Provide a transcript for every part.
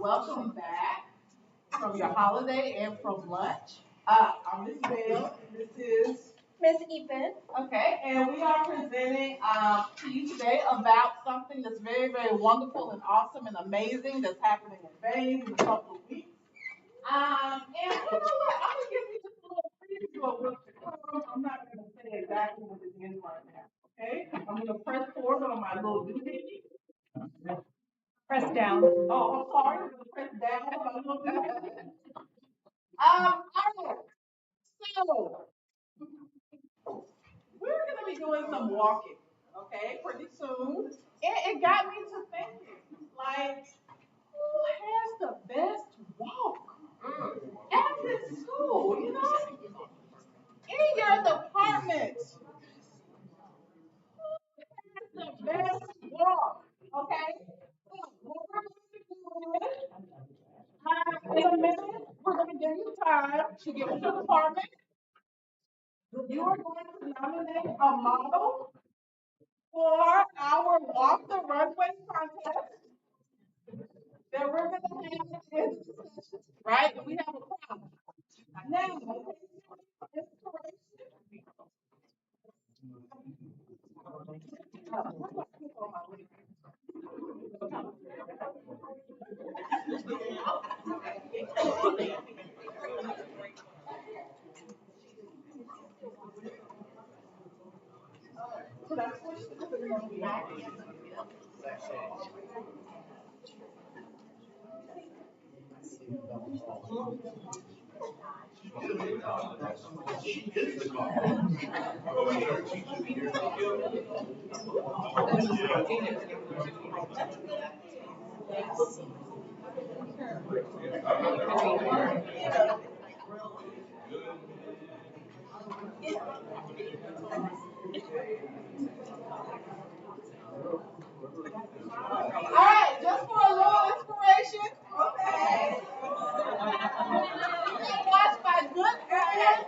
welcome back from your holiday and from lunch. I'm Miss Bell, and this is Miss Ethan. okay, and we are presenting to you today about something that's very, very wonderful and awesome and amazing that's happening in Vegas in a couple of weeks. And you know what? I'm gonna give you just a little preview of what's to come. I'm not gonna say exactly what it is right now. Okay, I'm gonna press forward on my little doohickey. Press down. Oh, I'm sorry. I'm gonna press down on my little doohickey. All right. So we're gonna be doing some walking, okay, pretty soon. And it got me to thinking, like, who has the best walk at this school? In your department, who has the best walk? Okay. So what we're going to do is, in a minute, we're going to give you time to get to the department. You are going to nominate a model for our Walk the Runway contest that we're going to have at the end of the session, right? And we have a prize. Now, inspiration. All right, just for a little inspiration, okay? Watched by good friend,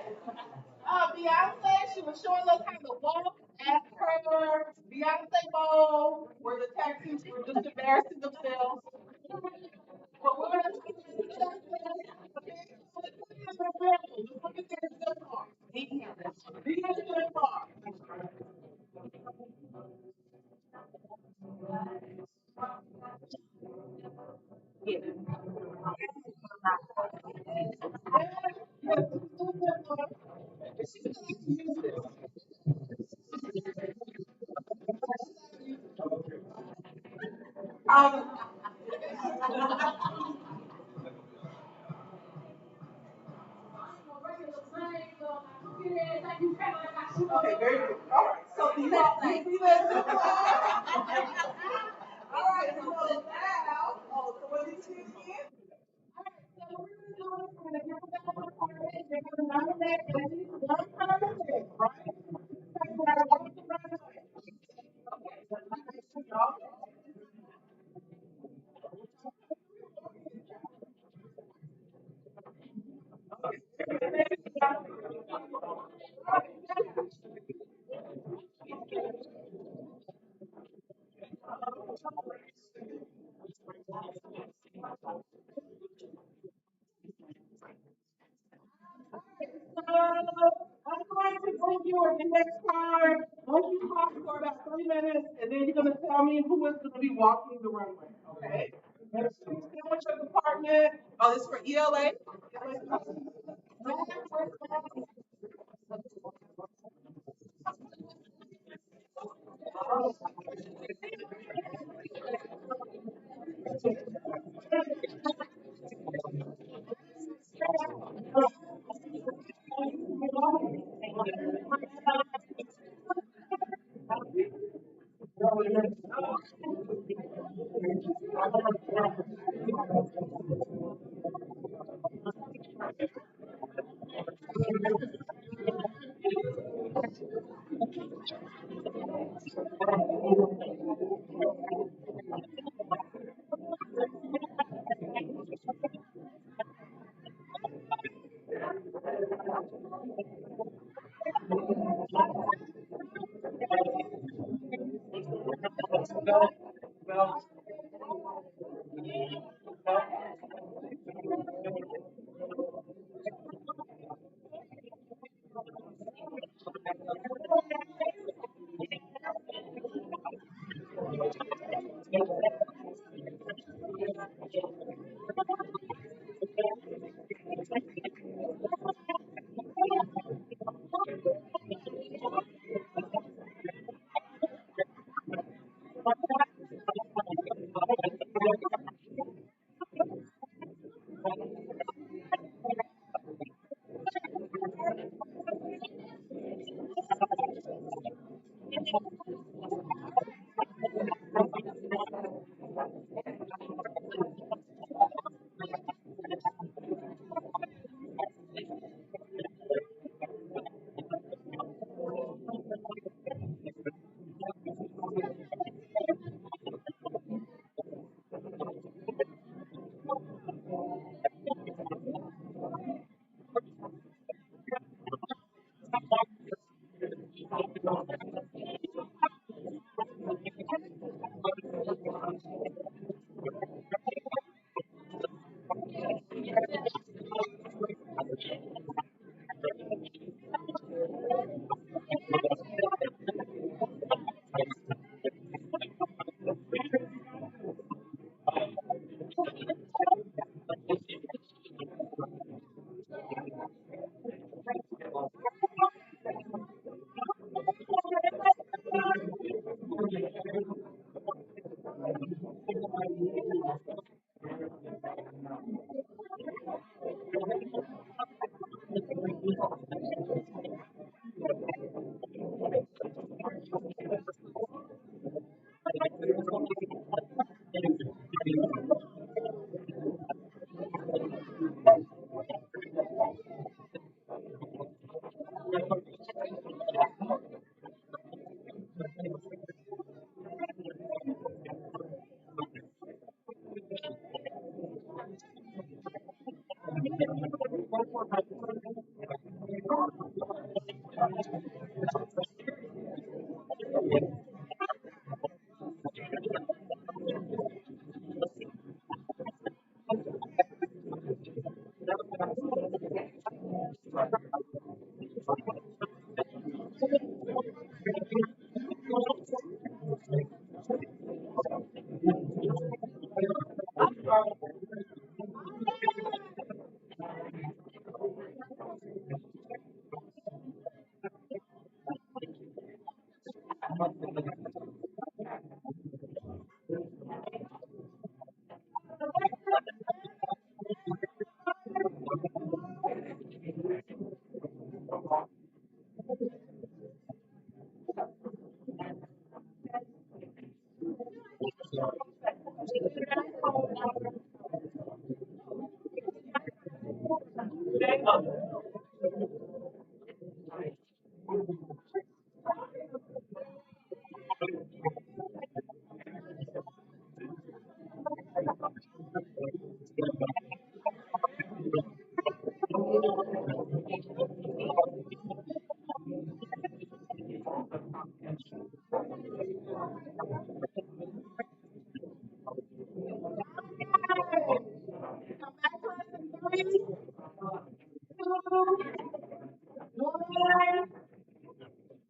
Beyonce. She was showing us how to walk at her Beyonce Bowl, where the Texans were just embarrassing themselves. But we're going to see okay? So let's look at the example. Just look at their zip bar. These are zip bar. Um, okay, very good. All right. So do you see that zip line? All right. So now, so what did you see again? All right. So what we're going to do is we're going to give them one department. They're going to nominate at least one person, right? So we're going to walk around the way. Okay. So let's make sure y'all. I'm going to bring you an index card. Once you talk for about 3 minutes, and then you're going to tell me who is going to be walking the runway. Okay? Make sure you stay with your department. Oh, this is for ELA.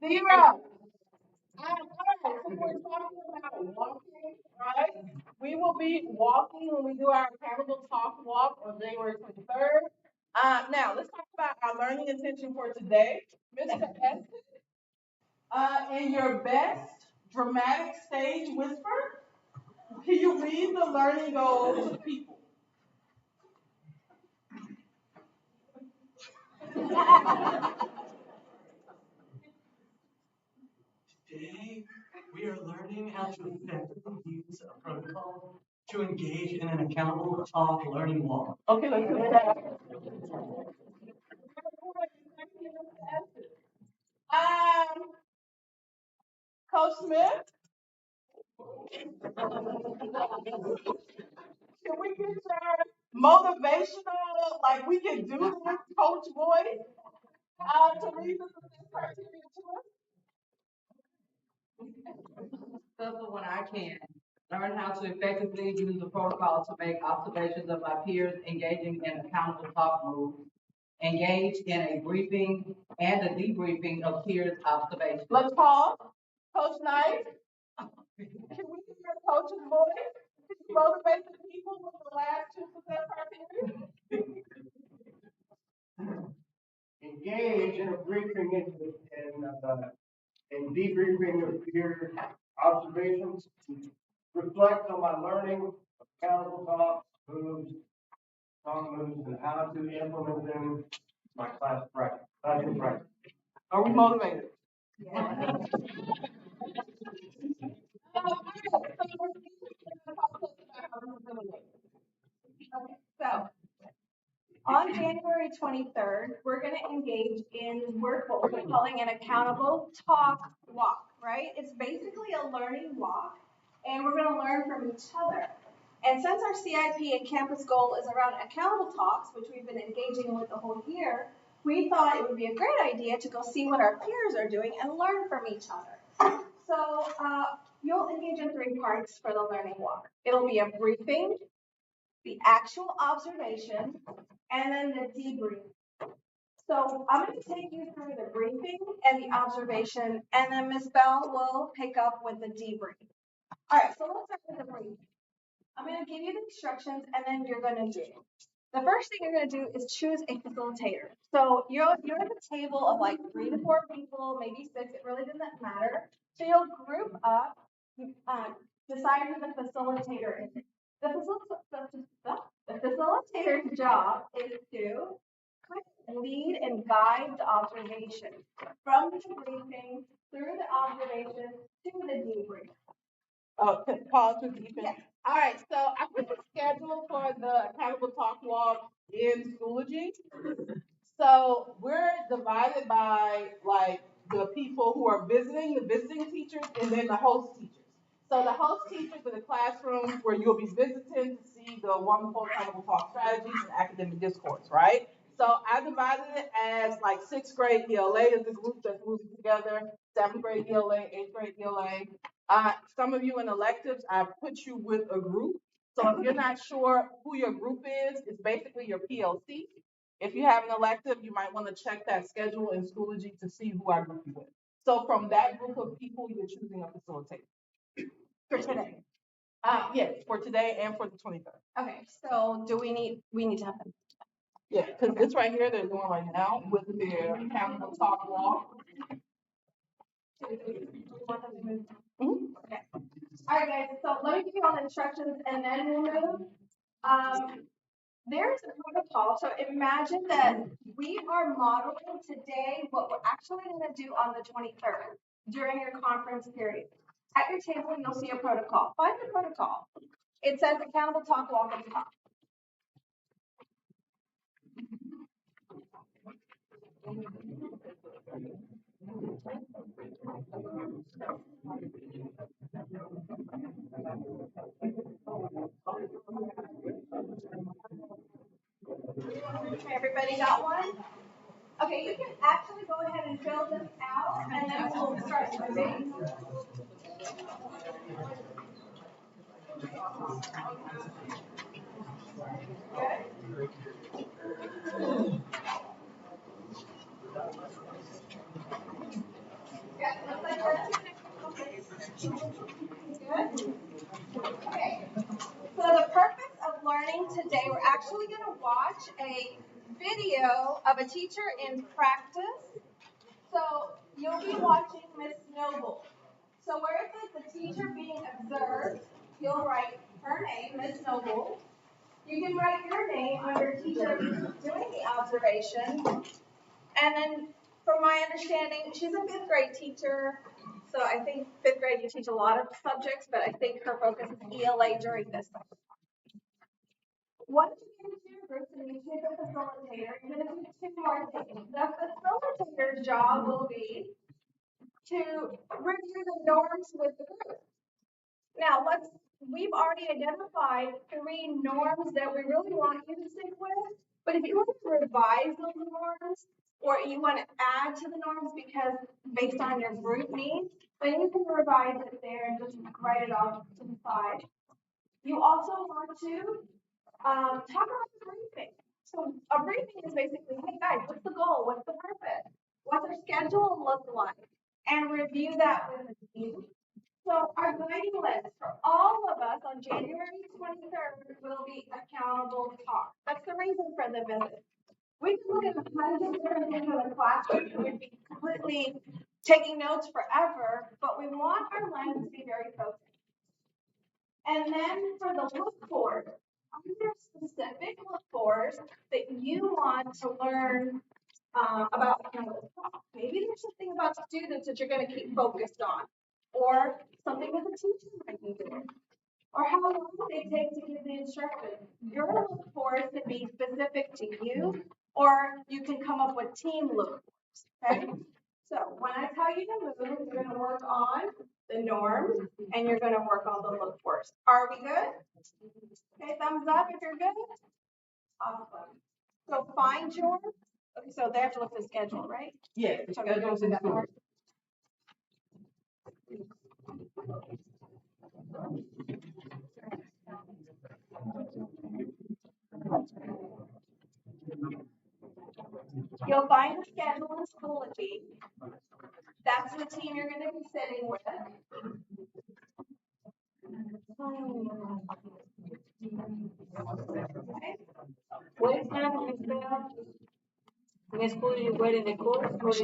Zero. Alright, so we're talking about walking, right? We will be walking when we do our accountable talk walk on January 23rd. Now let's talk about our learning intention for today. Mr. Estes, in your best dramatic stage whisper, can you read the learning goals to the people? Today, we are learning how to effectively use a protocol to engage in an accountable talk learning walk. Okay, let's do that. Coach Smith, can we get your motivational, like we can do this coach voice, to read the success criteria to us? Suffer when I can. Learn how to effectively use the protocol to make observations of my peers, engaging in accountable talk moves. Engage in a briefing and a debriefing of peers' observations. Let's pause. Coach Knight, can we get your coach's voice? Can you motivate the people with in a briefing and debriefing of peer observations, reflect on my learning of accountable talk moves, and how to implement them in my classroom practice. Are we motivated? Okay, so on January 23rd, we're going to engage in what we're calling an accountable talk walk, right? It's basically a learning walk, and we're going to learn from each other. And since our CIP and campus goal is around accountable talks, which we've been engaging with the whole year, we thought it would be a great idea to go see what our peers are doing and learn from each other. So you'll engage in 3 parts for the learning walk. It'll be a briefing, the actual observation, and then the debrief. So I'm going to take you through the briefing and the observation, and then Ms. Bell will pick up with the debrief. All right, so let's start with the briefing. I'm going to give you the instructions, and then you're going to do. The first thing you're going to do is choose a facilitator. So you're at the table of like 3 to 4 people, maybe 6, it really doesn't matter. So you'll group up, decide who the facilitator is. The facilitator's job is to lead and guide the observation from the briefing through the observation to the debrief. Pause with Ethan. Yes. All right, so I put the schedule for the Accountable Talk Walk in Schoology. So we're divided by like the people who are visiting, the visiting teachers, and then the host teachers. So the host teachers are the classrooms where you'll be visiting to see the wonderful Accountable Talk strategies and academic discourse, right? So I divided it as like 6th grade ELA is the group that's moving together, 7th grade ELA, 8th grade ELA. Some of you in electives, I put you with a group. So if you're not sure who your group is, it's basically your PLC. If you have an elective, you might want to check that schedule in Schoology to see who I group you with. So from that group of people, you're choosing a facilitator. For today. Yes, for today and for the 23rd. Okay, so do we need to have them? Yeah, because this right here, they're doing right now with their Accountable Talk Walk. Okay. All right, guys, so let me give you all the instructions and then we'll move. There's a protocol. So imagine that we are modeling today what we're actually going to do on the 23rd during your conference period. At your table, you'll see a protocol. Find the protocol. It says Accountable Talk Walk at the top. Okay, everybody got one? Okay, you can actually go ahead and fill this out, and then we'll start moving. Yeah, looks like we're good. Okay. So the purpose of learning today, we're actually going to watch a video of a teacher in practice. So you'll be watching Miss Noble. So where it says the teacher being observed, you'll write her name, Miss Noble. You can write your name under teacher doing the observation. And then from my understanding, she's a 5th grade teacher. So I think 5th grade you teach a lot of subjects, but I think her focus is ELA during this time. Once you get into your groups and you pick a facilitator, you're going to do 2 more things. The facilitator's job will be to review the norms with the group. Now, we've already identified 3 norms that we really want you to stick with, but if you want to revise those norms, or you want to add to the norms because based on your group needs, then you can revise it there and just write it off to the side. You also want to talk about the briefing. So a briefing is basically, hey guys, what's the goal? What's the purpose? What's our schedule look like? And review that with the team. So our guiding list for all of us on January 23rd will be accountable talk. That's the reason for the visit. We could look at 100 different things in the classroom, and we'd be completely taking notes forever, but we want our lens to be very focused. And then for the look forward, are there specific look forwards that you want to learn about accountable talk? Maybe there's something about students that you're going to keep focused on, or something that the teacher might be doing, or how long they take to give the instruction. Your look forward can be specific to you, or you can come up with team look forwards. Okay. So when I tell you to move, you're going to work on the norms and you're going to work on the look forwards. Are we good? Okay, thumbs up if you're good. Awesome. So find your, okay, so they have to look at the schedule, right? Yeah, the schedule's in school. You'll find the schedule in Schoology. That's the team you're going to be sitting with. Okay. What is that in school? In school, you were in the course, or is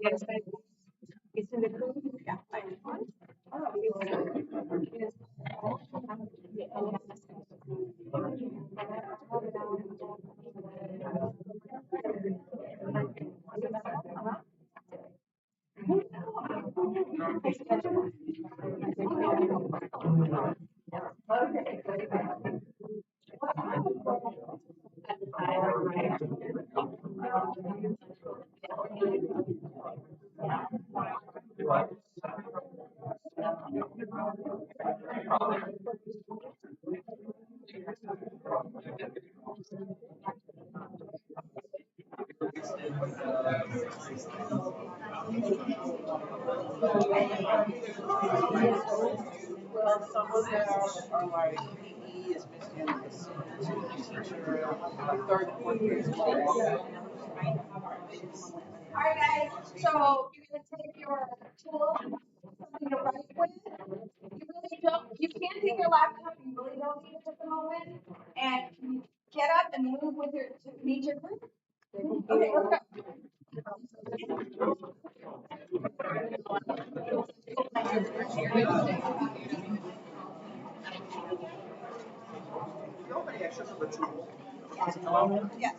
yes, it's in the course? Yeah. Well, some of them are like PE is missing the teacher, third and fourth grade school. All right, guys. So you're going to take your tool, something to write with. You really don't, you can't take your laptop. You really don't need it at the moment. And get up and move with your, to meet your group. Okay, let's go. Yes.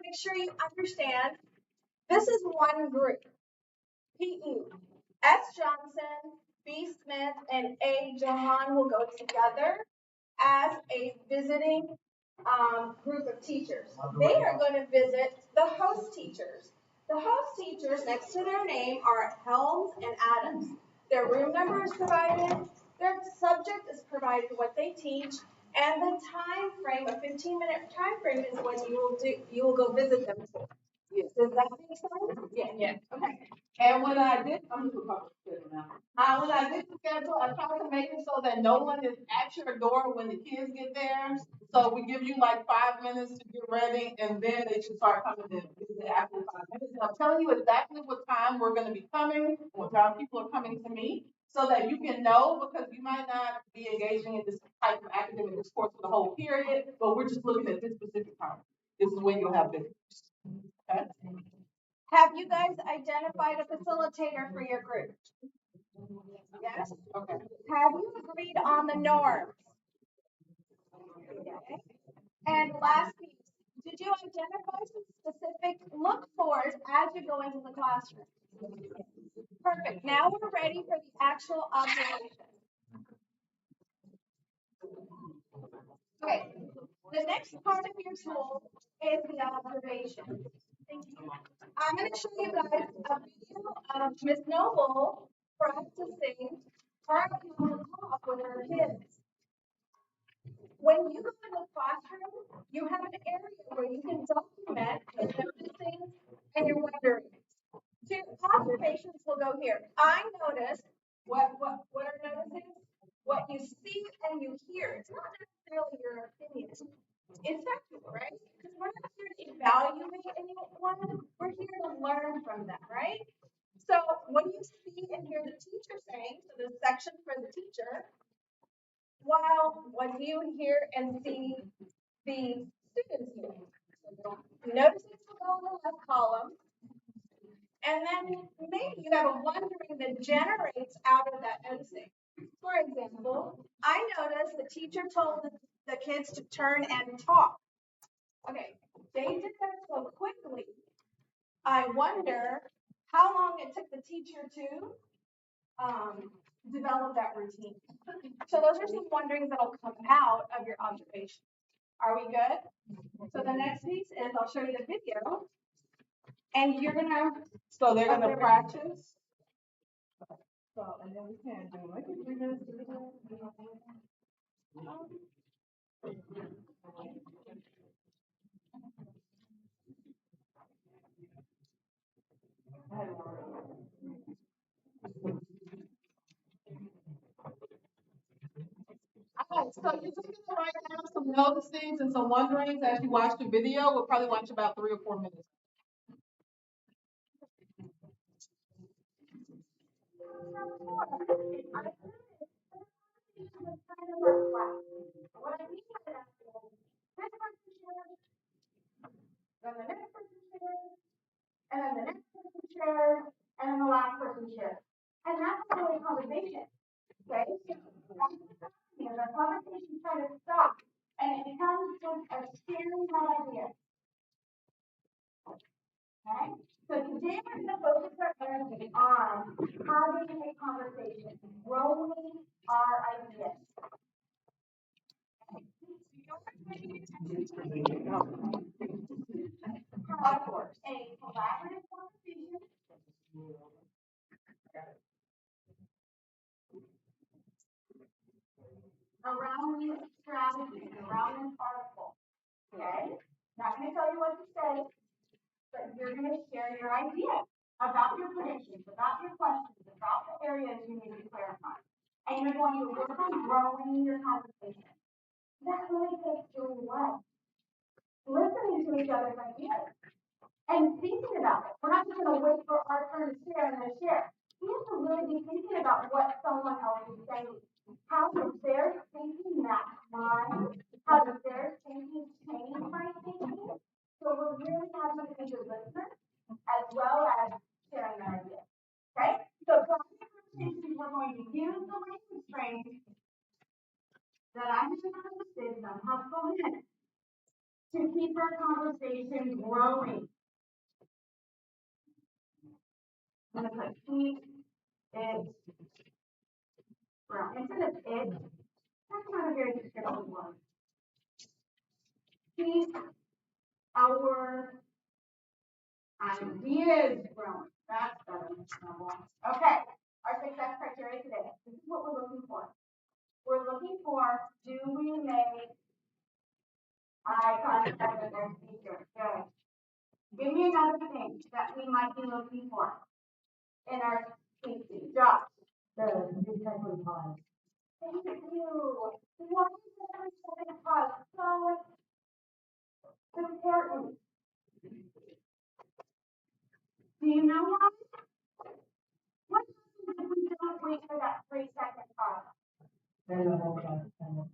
make sure you understand, this is one group. PE. S. Johnson, B. Smith, and A. Johan will go together as a visiting group of teachers. They are going to visit the host teachers. The host teachers, next to their name, are Helms and Adams. Their room number is provided, their subject is provided, what they teach, and the time frame, a 15-minute time frame, is when you will go visit them. Does that make sense? Yeah. Okay. And when I did, I'm just gonna schedule now. When I did the schedule, I tried to make it so that no one is at your door when the kids get there. So we give you like 5 minutes to get ready, and then they should start coming in. This is the actual 5 minutes. And I'm telling you exactly what time we're gonna be coming, what time people are coming to me, so that you can know, because you might not be engaging in this type of academic discourse for the whole period, but we're just looking at this specific time. This is when you'll have visitors. Okay? Have you guys identified a facilitator for your group? Yes? Okay. Have you agreed on the norms? Okay. And last piece, did you identify some specific look-fors as you go into the classroom? Perfect. Now we're ready for the actual observation. Okay. The next part of your tool is the observation. I'm going to show you guys a video of Miss Noble practicing her accountable talk with her kids. When you go in the classroom, you have an area where you can document the noticing and your wonderings. So your observations will go here. I noticed what are noticing? What you see and you hear. It's not necessarily your opinion. It's factual, right? Because we're not here to evaluate anyone. We're here to learn from them, right? So when you see and hear the teacher saying, so the section for the teacher, while what do you hear and see the students hear? Noticing will go in the left column. And then maybe you have a wondering that generates out of that noticing. For example, I noticed the teacher told the kids to turn and talk. Okay, they did that so quickly. I wonder how long it took the teacher to develop that routine. So those are some wonderings that'll come out of your observation. Are we good? So the next piece is I'll show you the video. And you're gonna. So they're gonna practice. So, and then we can do like 3 minutes. Alright, so you're just gonna write down some noticings and some wonderings as you watch the video. We'll probably watch about 3 or 4 minutes. What I mean by that is this person shares, then the next person shares, and then the next person shares, and then the last person shares. And that's not really a conversation. Okay? The conversation kind of stops and it becomes just a sharing of ideas. Okay? So today we're going to focus our energy on having a conversation, growing our ideas. Of course, a collaborative conversation. Around these strategies, around this article. Okay? Not going to tell you what to say, but you're going to share your ideas about your predictions, about your questions, about the areas you need to clarify. And you're going to work on growing your conversation. That really takes doing what? Listening to each other's ideas and thinking about it. We're not just going to wait for our turn to share and then share. We have to really be thinking about what someone else is saying. How does their thinking match mine? How does their thinking change my thinking? So we're really having to be good listeners as well as sharing our ideas. Okay? So we're going to use the language frame that I have listed in Unhelpful Minutes. to keep our conversation growing. I'm gonna put keep it growing. Instead of it, that's not a very descriptive word. Keep our ideas growing. That's better. Okay, our success criteria today. This is what we're looking for. We're looking for, do we make eye contact with our speaker? Good. Give me another thing that we might be looking for in our speaking. Josh. The 3-second pause. Thank you. Why is the 3-second pause so important? Do you know why? What happens if we don't wait for that 3-second pause? Then the whole class is talking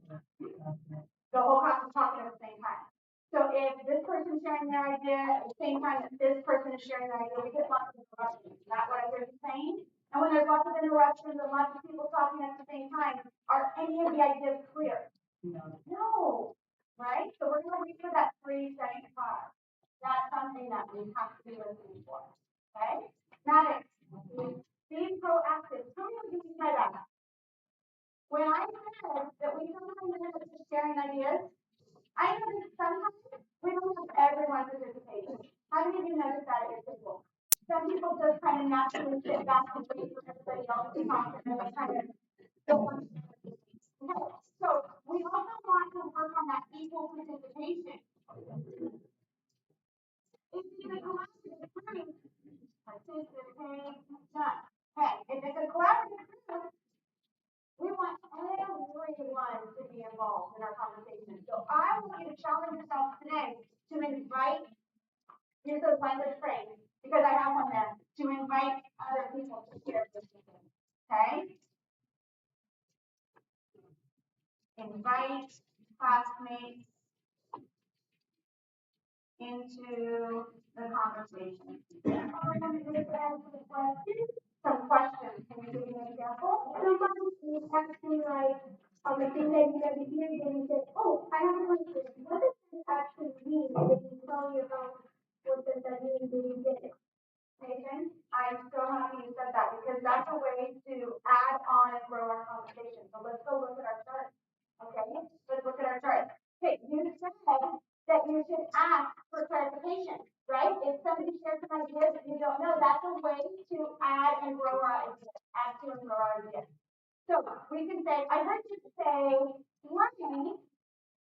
at the same time. So if this person's sharing their idea at the same time that this person is sharing their idea, we get lots of interruptions. Is that what I heard you saying? And when there's lots of interruptions and lots of people talking at the same time, are any of the ideas clear? No. Right? So we're going to wait for that 3-second pause. That's something that we have to be listening for. Okay? Maddox, be proactive. Tell me what you mean by that. When I said that we sometimes end up just sharing ideas, I know that sometimes we don't have everyone participating. How many of you notice that at your table? Some people just kind of naturally sit back and wait for everybody else to talk and then they kind of don't want to participate. Okay, so we also want to work on that equal participation. If it's a collaborative group, participate, done. Okay, if it's a collaborative group, we want everyone to be involved in our conversation. So I want you to challenge yourself today to invite, use those language phrase, because I have one there, to invite other people to share this with you. Okay? Invite classmates into the conversation. We're going to just answer the question. Some questions. Can you give me an example? Somebody asked me like, the thing that you guys here, then you said, oh, I have a question. What does this actually mean? And then you tell me about what does that mean when you get it. Nathan, I'm so happy you said that because that's a way to add on and grow our conversation. So let's go look at our chart. Okay, let's look at our chart. Okay, you said that you should ask for clarification, right? If somebody shares an idea that you don't know, that's a way to add and grow our ideas. Add to and grow our ideas. So we can say, I heard you say, learning,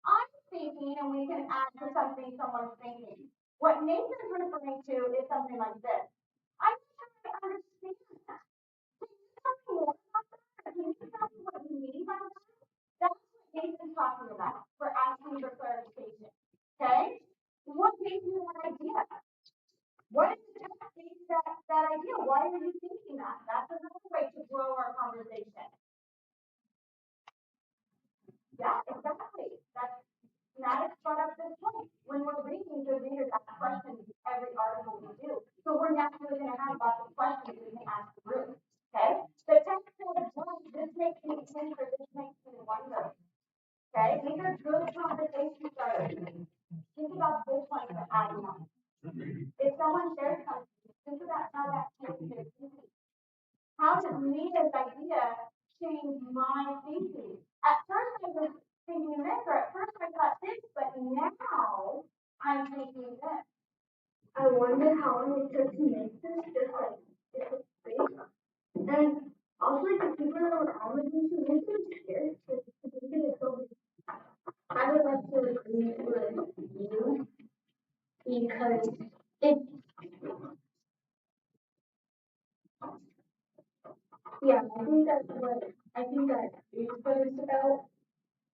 I'm thinking, and we can add to something someone's thinking. What Nathan's referring to is something like this. I'm not sure I understand that. Can you tell me more about that? Can you tell me what you mean by that? That's what Nathan's talking about. We're asking for clarification. Okay? What gave you that idea? What is it that gave you that idea? Why are you thinking that? That's another way to grow our conversation. Yeah, exactly. That's Maddox brought up this point. When we're reading, good readers ask questions every article we do. So we're naturally going to have lots of questions we can ask the group. Okay? The text says, this makes me think or this makes me wonder. Okay? These are good conversation starters. Think about this one for adding on. If someone shares something, think about how that changes their thinking. How does Nina's idea change my thinking? At first I was thinking this, or at first I thought this, but now I'm thinking this. I wonder how long it took to make this, just like it was fake. And also like the people that were on with me, they were scared to make it so I would like to agree with you because it yeah, I think that's what I think that is what it's about.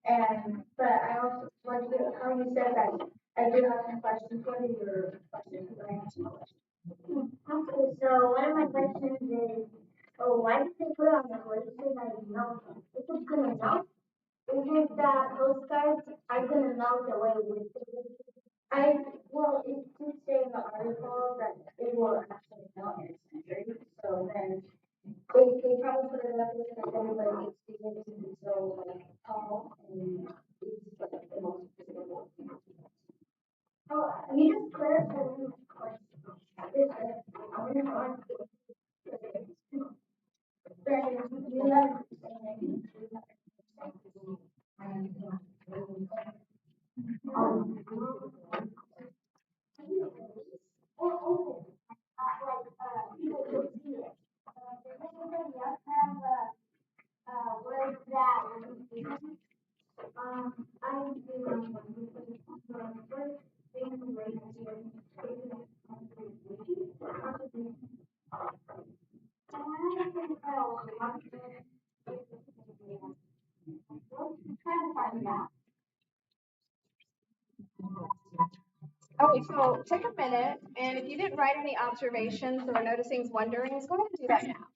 And but I also like how you said that I do have some questions. What are your questions? Because I have some questions. Okay, so one of my questions is, oh, why did they put it on the glacier that is melting? If it's gonna melt, isn't that postcards are gonna melt away with it? Well, it did say in the article that it will actually melt in a century. So then they probably put it up there because everybody needs to get it so like tall and it's like the most visible. Okay, so take a minute, and if you didn't write any observations or noticings, wonderings, go ahead and do that now.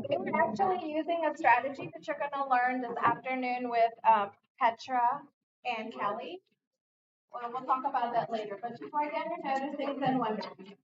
We were actually using a strategy that you're gonna learn this afternoon with Petra and Kelly. Well, we'll talk about that later, but just write down your noticings and wonderings.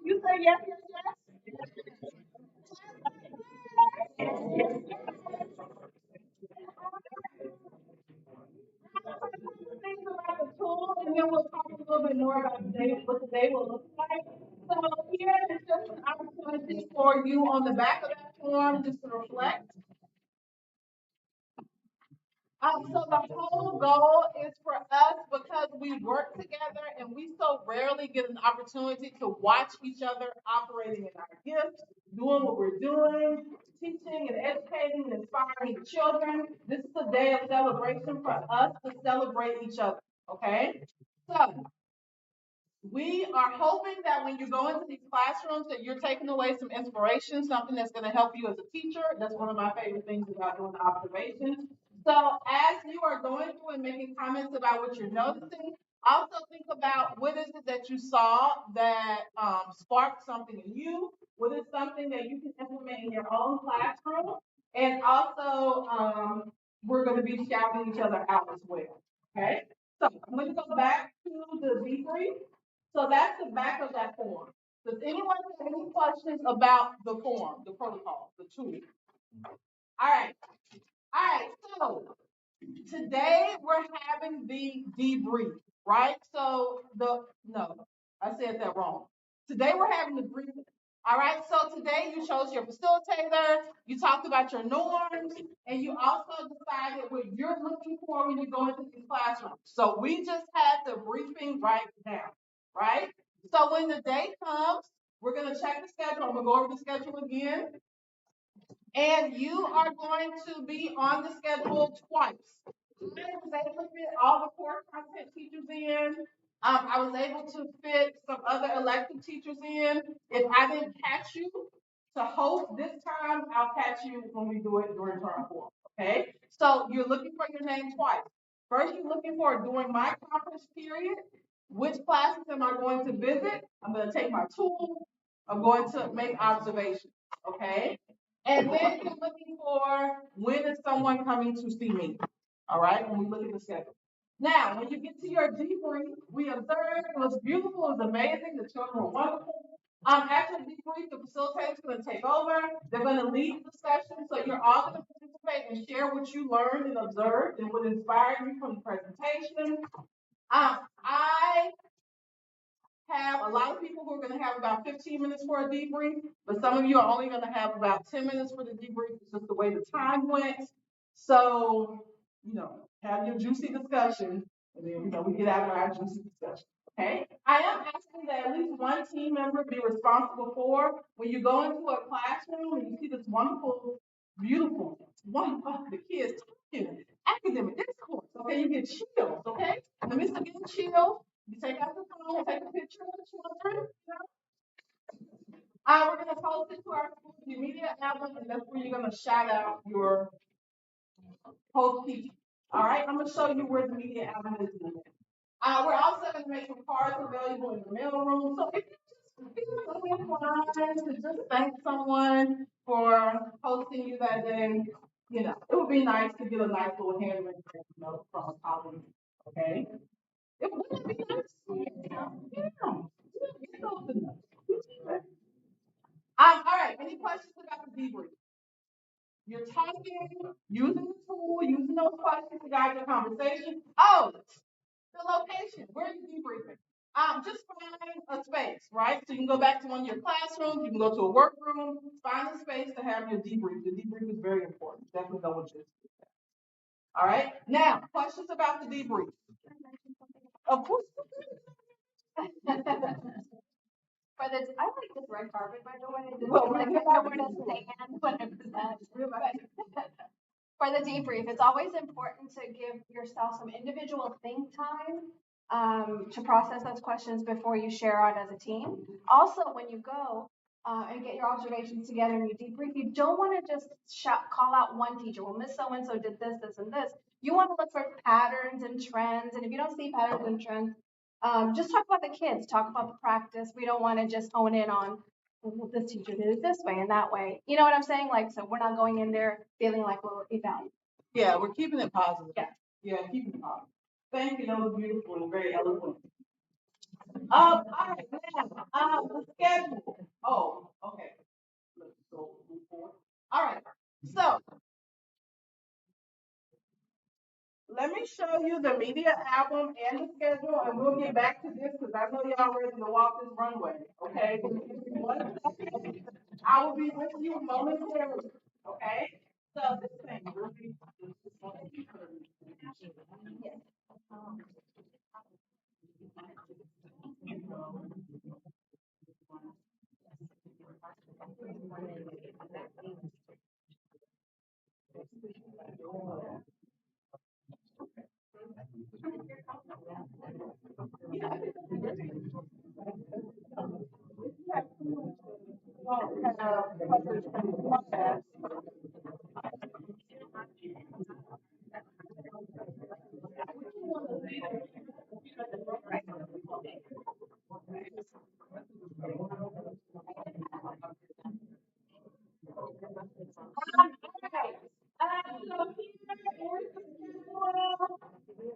You say yes, yes, things about the tool, and then we'll talk a little bit more about today, what the day will look like. So here is just an opportunity for you on the back of that form just to reflect. So the whole goal is for us, because we work together and we so rarely get an opportunity to watch each other operating in our gifts, doing what we're doing, teaching and educating and inspiring the children. This is a day of celebration for us to celebrate each other, okay? So we are hoping that when you go into these classrooms that you're taking away some inspiration, something that's going to help you as a teacher. That's one of my favorite things about doing observations. So as you are going through and making comments about what you're noticing, also think about what is it that you saw that sparked something in you. What is something that you can implement in your own classroom? And also, we're going to be shouting each other out as well. Okay. So I'm going to go back to the debrief. So that's the back of that form. Does anyone have any questions about the form, the protocol, the tool? All right, so today we're having the debrief, right? No, I said that wrong. Today we're having the briefing. All right, so today you chose your facilitator, you talked about your norms, and you also decided what you're looking for when you go into these classrooms. So we just had the briefing right now, right? So when the day comes, we're gonna check the schedule. I'm gonna go over the schedule again. And you are going to be on the schedule twice. I was able to fit all the core content teachers in. I was able to fit some other elective teachers in. If I didn't catch you to host this time, I'll catch you when we do it during term 4. Okay? So you're looking for your name twice. First, you're looking for during my conference period, which classes am I going to visit? I'm going to take my tool. I'm going to make observations. Okay? And then you're looking for when is someone coming to see me? All right, when we look at the schedule. Now, when you get to your debrief, we observed it was beautiful, it was amazing, the children were wonderful. After the debrief, the facilitator is going to take over. They're going to lead the discussion, so you're all going to participate and share what you learned and observed and what inspired you from the presentation. I have a lot of people who are going to have about 15 minutes for a debrief, but some of you are only going to have about 10 minutes for the debrief. It's just the way the time went. So, have your juicy discussion, and then, we get out of our juicy discussion. Okay? I am asking that at least one team member be responsible for when you go into a classroom and you see this wonderful, beautiful, wonderful, the kids talking, academic discourse. Okay, you get chills. Okay? In the midst of getting chills, you take out the phone, take a picture of the children. We're going to post it to our social media outlet, and that's where you're going to shout out your post teacher. All right, I'm going to show you where the media outlet is in a minute. We're also going to make some cards available in the mail room. So if you just feel inclined to just thank someone for hosting you that day, it would be nice to get a nice little handwritten note from a colleague. Okay. It wouldn't be nice. All right. Any questions about the debrief? You're talking, using the tool, using those questions to guide your conversation. Oh, the location. Where are you debriefing? Just find a space, right? So you can go back to one of your classrooms. You can go to a workroom. Find a space to have your debrief. The debrief is very important. Definitely know what you're doing. All right. Now, questions about the debrief. Of course. I like this red carpet, by the way. Well, Like, if I were to stand when it presents. For the debrief, it's always important to give yourself some individual think time to process those questions before you share out as a team. Also, when you go and get your observations together and you debrief, you don't want to just call out one teacher. Well, Miss So-and-so did this, this, and this. You want to look for patterns and trends. And if you don't see patterns and trends, just talk about the kids, talk about the practice. We don't want to just hone in on this teacher did it this way and that way. You know what I'm saying? Like, so we're not going in there feeling like we're evaluating. Yeah, we're keeping it positive. Yeah, keeping it positive. Thank you. That was beautiful and very eloquent. All right, now, the schedule. Oh, okay. Let's go move forward. All right. So let me show you the media album and the schedule, and we'll get back to this because I know y'all ready to walk this runway. Okay. I will be with you momentarily. Okay. So this thing really. Okay. So here is the schedule.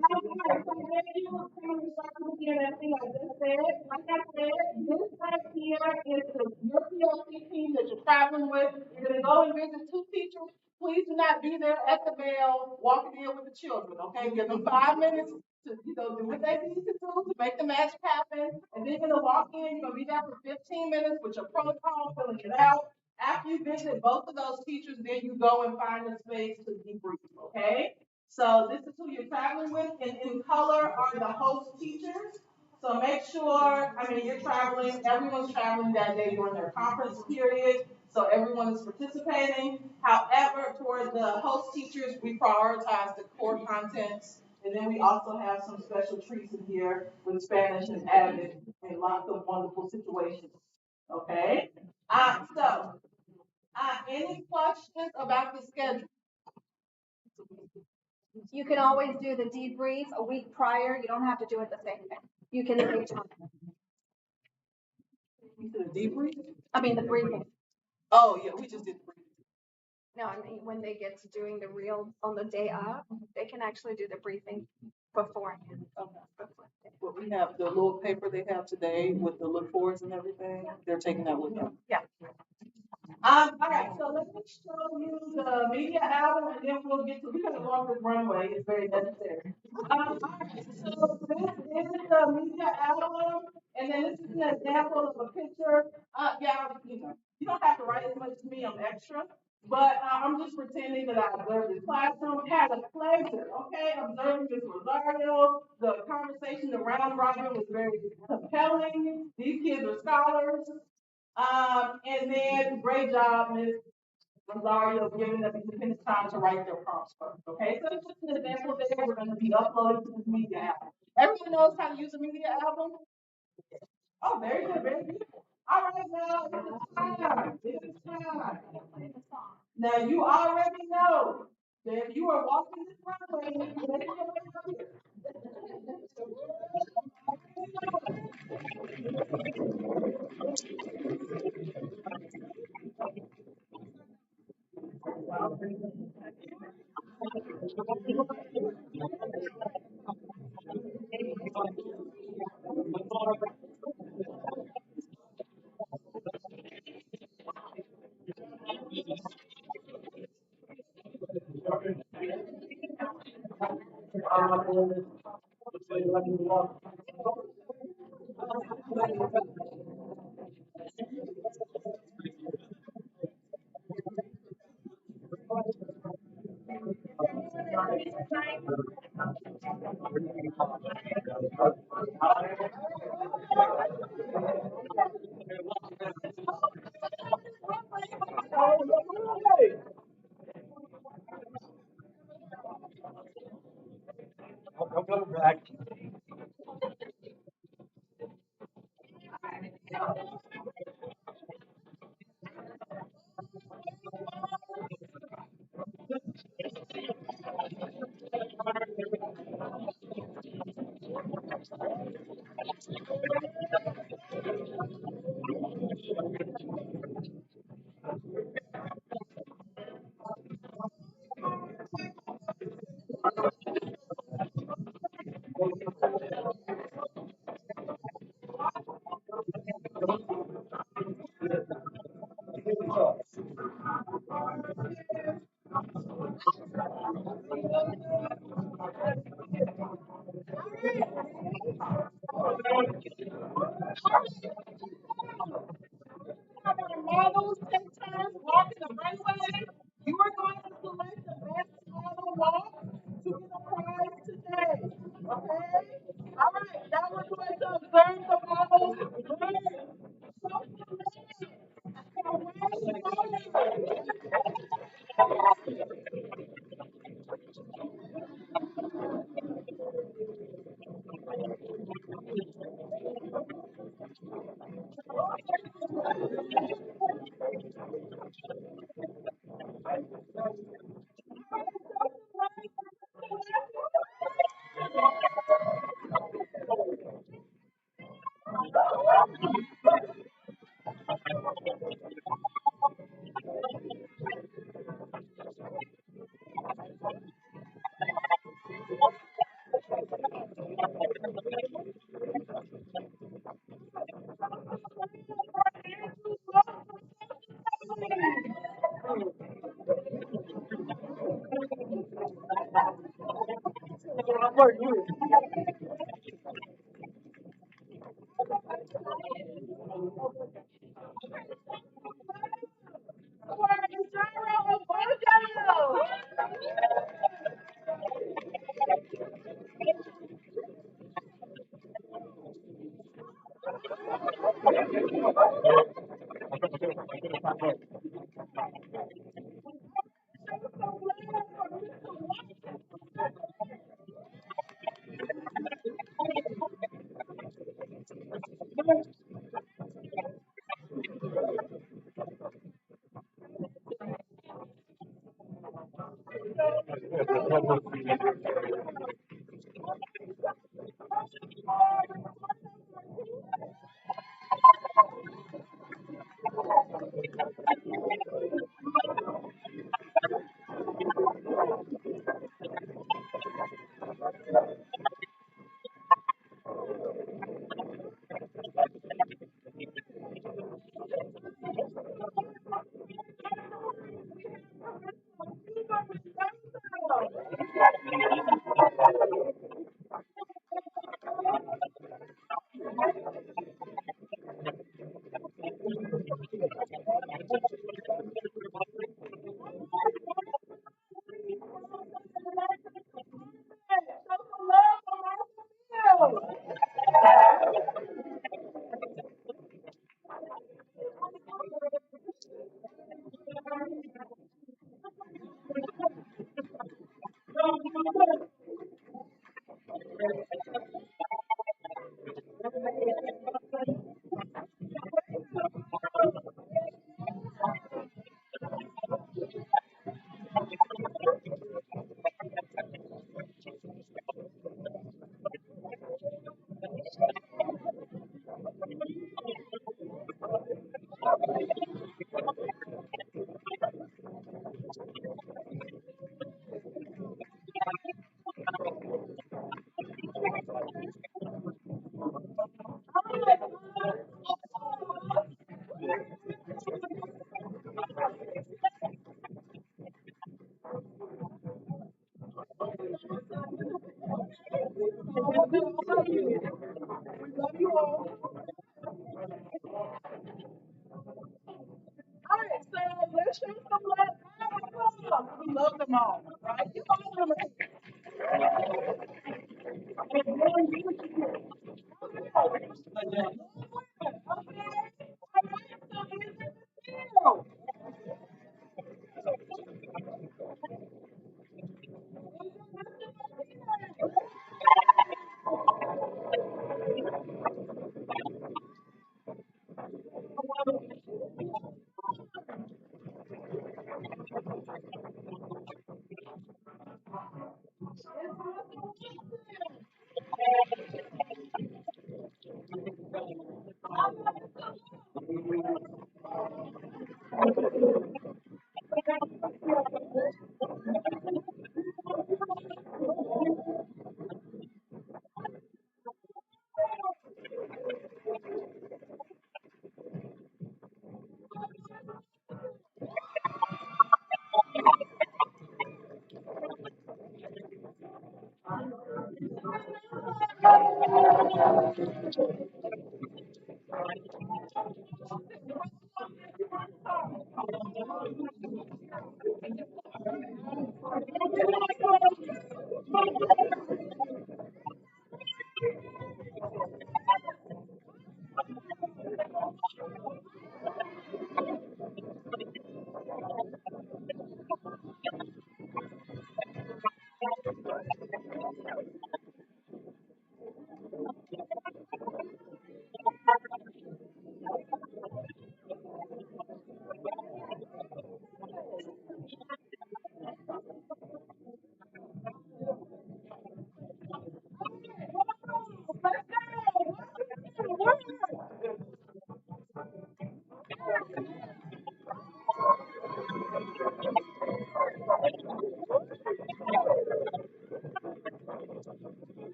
Alright, so maybe you will come and start looking at everything I just said. Like I said, this right here is your PLC team that you're traveling with. You're gonna go and visit two teachers. Please do not be there at the bell, walking in with the children, okay? Give them 5 minutes to, do what they need to do to make the magic happen. And then you're gonna walk in, you're gonna be there for 15 minutes with your protocol, filling it out. After you visit both of those teachers, then you go and find a space to debrief, okay? So this is who you're traveling with, and in color are the host teachers. So make sure, you're traveling, everyone's traveling that day during their conference period, so everyone is participating. However, for the host teachers, we prioritize the core contents, and then we also have some special treats in here with Spanish and Arabic and lots of wonderful situations, okay? Any questions about the schedule? You can always do the debrief a week prior. You don't have to do it the same day. You can save time. You did a debrief? The briefing. Oh, yeah, we just did the brief. No, when they get to doing the real on the day of, they can actually do the briefing beforehand. But we have the little paper they have today with the look forwards and everything, they're taking that with them. Yeah. All right, so let me show you the media album, and then we're gonna walk this runway, it's very necessary. All right, so this is the media album, and then this is an example of a picture. You don't have to write as much as me, I'm extra, but I'm just pretending that I observed this classroom, had a pleasure, okay, observing Ms. Rosario. The conversation, the round robin was very compelling. These kids are scholars. And then great job, Ms. Rosario, giving them independent time to write their prompts first. Okay, so it's just an example there. We're going to be uploading to this media album. Everyone knows how to use a media album? Oh, very good, very beautiful. All right, now it's time. It's time. Now you already know that if you are walking this runway, you need to make your way up here. Models 10 times walking the runway. You are going to select the best model walk to get a prize today. Okay? All right, now we're going to observe the models learn. So, All right, so let's show some love. We love them all, right? You all of them.